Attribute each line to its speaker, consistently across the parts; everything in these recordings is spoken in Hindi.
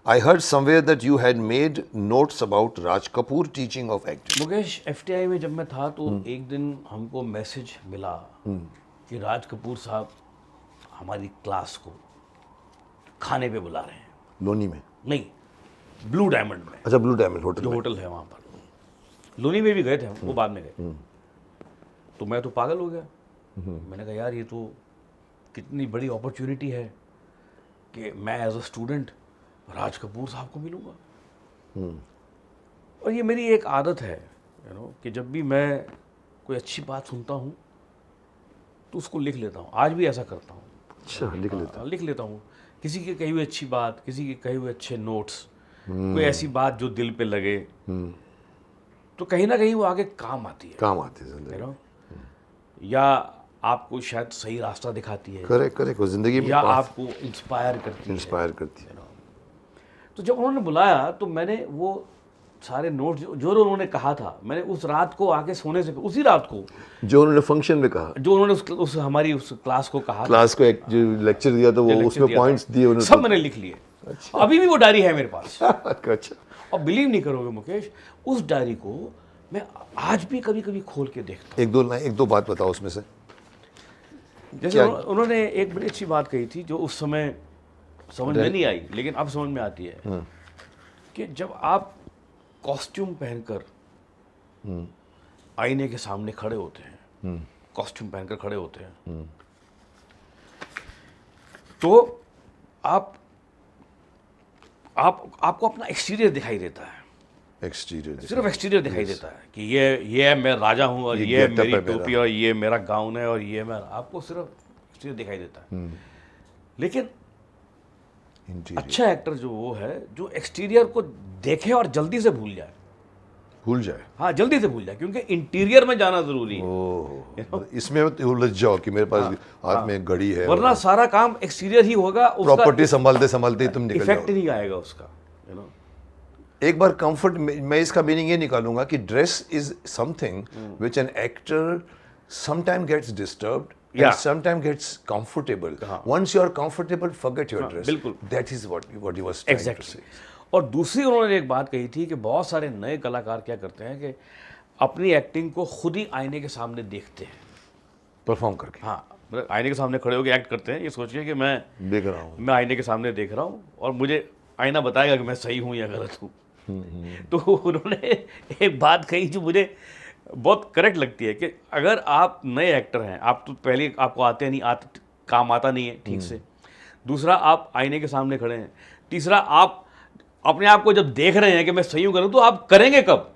Speaker 1: I heard somewhere that you had made notes about Raj Kapoor teaching of acting.
Speaker 2: Mukesh FTI में जब मैं था तो एक दिन हमको मैसेज मिला कि राज कपूर साहब हमारी क्लास को खाने पे बुला रहे हैं।
Speaker 1: लोनी में?
Speaker 2: नहीं, ब्लू डायमंड में,
Speaker 1: अच्छा, ब्लू डायमंड होटल
Speaker 2: जो
Speaker 1: में।
Speaker 2: होटल है वहाँ पर। लोनी में भी गए थे हम, वो बाद में गए। तो मैं तो पागल हो गया। मैंने कहा यार ये तो कितनी बड़ी अपॉर्चुनिटी है कि मैं as a student Raj Kapoor साहब को मिलूंगा। और ये मेरी एक आदत है कि जब भी मैं कोई अच्छी बात सुनता हूँ तो उसको लिख लेता हूँ। आज भी ऐसा करता हूँ।
Speaker 1: अच्छा, लिख लेता।
Speaker 2: लिख लेता हूँ किसी की कही हुई अच्छी बात, किसी के कहे हुए अच्छे नोट्स, कोई ऐसी बात जो दिल पे लगे तो कहीं ना कहीं वो आगे काम आती है।
Speaker 1: काम आती है जिंदगी।
Speaker 2: या आपको शायद सही रास्ता दिखाती है,
Speaker 1: करेक्ट करेक्ट, वो जिंदगी में
Speaker 2: या आपको इंस्पायर करती है।
Speaker 1: इंस्पायर करती है।
Speaker 2: तो जब उन्होंने बुलाया तो मैंने वो सारे नोट्स जो उन्होंने कहा था, मैंने उस रात को आके सोने से उसी रात को
Speaker 1: जो उन्होंने फंक्शन में कहा,
Speaker 2: जो उन्होंने उस हमारी उस क्लास को कहा,
Speaker 1: क्लास को एक जो लेक्चर दिया तो वो उसमें पॉइंट्स दिए उन्होंने,
Speaker 2: सब मैंने लिख लिए। अच्छा। अभी भी वो डायरी है मेरे पास।
Speaker 1: अच्छा।
Speaker 2: और बिलीव नहीं करोगे मुकेश, उस डायरी को मैं आज भी कभी कभी खोल के देखता हूँ।
Speaker 1: एक दो बात बताओ उसमें से।
Speaker 2: जैसे उन्होंने एक बड़ी अच्छी बात कही थी जो उस समय समझ में नहीं आई, लेकिन अब समझ में आती है कि जब आप कॉस्ट्यूम पहनकर आईने के सामने खड़े होते हैं, कॉस्ट्यूम पहनकर खड़े होते हैं, तो आपको अपना एक्सटीरियर दिखाई देता है।
Speaker 1: एक्सटीरियर,
Speaker 2: सिर्फ एक्सटीरियर दिखाई देता है कि ये मैं राजा हूँ और ये मेरी टोपी और ये मेरा गाउन है और ये मैं, आपको सिर्फ एक्सटीरियर दिखाई देता है। लेकिन अच्छा एक्टर जो वो है जो एक्सटीरियर को देखे और जल्दी से भूल जाए। हाँ, जल्दी से भूल जाए, क्योंकि इंटीरियर में जाना जरूरी है।
Speaker 1: इसमें उलझ जाओ कि मेरे पास हाथ में घड़ी है,
Speaker 2: वरना सारा काम एक्सटीरियर ही होगा,
Speaker 1: प्रॉपर्टी संभालते संभालते तुम निकल
Speaker 2: इफेक्ट नहीं आएगा उसका।
Speaker 1: एक बार कंफर्ट, मैं इसका मीनिंग ये निकालूंगा कि dress is something which an actor sometime gets disturbed and sometimes gets comfortable. Once you are comfortable, forget your dress.
Speaker 2: बिल्कुल।
Speaker 1: That is what he was trying to say.
Speaker 2: और दूसरी उन्होंने एक बात कही थी कि बहुत सारे नए कलाकार क्या करते हैं कि अपनी एक्टिंग को खुद ही आईने के सामने देखते हैं,
Speaker 1: परफॉर्म करके।
Speaker 2: हाँ, मतलब आईने के सामने खड़े होकर एक्ट करते हैं, ये सोच के कि मैं
Speaker 1: देख रहा हूँ,
Speaker 2: मैं आईने के सामने देख रहा हूँ और मुझे आईना बताएगा कि मैं सही हूँ या गलत हूँ। तो उन्होंने एक बात कही जो मुझे बहुत करेक्ट लगती है कि अगर आप नए एक्टर हैं, आप तो पहले आपको आते नहीं, काम आता नहीं है ठीक से, दूसरा आप आईने के सामने खड़े हैं, तीसरा आप अपने आप को जब देख रहे हैं कि मैं सही हूँ करूँ, तो आप करेंगे कब?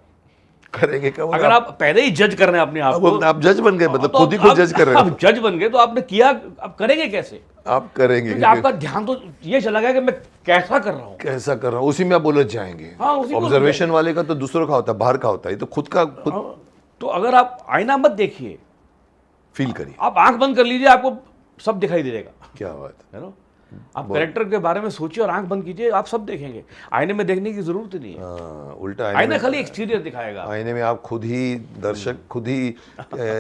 Speaker 2: अगर आप पहले ही जज कर रहे हैं अपने आप को,
Speaker 1: आप जज बन गए, मतलब खुद ही खुद जज कर रहे हैं।
Speaker 2: आप जज बन गए तो आपने किया, आप करेंगे कैसे?
Speaker 1: आप करेंगे
Speaker 2: क्योंकि आपका ध्यान तो ये चला गया कि मैं कैसा कर रहा हूँ,
Speaker 1: उसी में आप उलझ जाएंगे। ऑब्जर्वेशन वाले का तो दूसरों का होता है, बाहर का होता है, तो खुद का खुद।
Speaker 2: तो अगर आप आईना मत देखिए,
Speaker 1: फील करिए,
Speaker 2: आप आंख बंद कर लीजिए, आपको सब दिखाई दे देगा।
Speaker 1: क्या बात
Speaker 2: है ना? आप कैरेक्टर के बारे में सोचिए और आंख बंद कीजिए, आप सब देखेंगे। आईने में देखने की जरूरत ही नहीं है।
Speaker 1: उल्टा
Speaker 2: आईना खाली एक्सटीरियर दिखाएगा।
Speaker 1: आईने में आप खुद ही दर्शक, खुद ही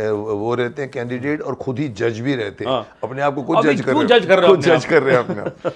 Speaker 1: वो रहते हैं कैंडिडेट, और खुद ही जज भी रहते हैं। अपने आप को खुद जज कर रहे हैं अपने आप।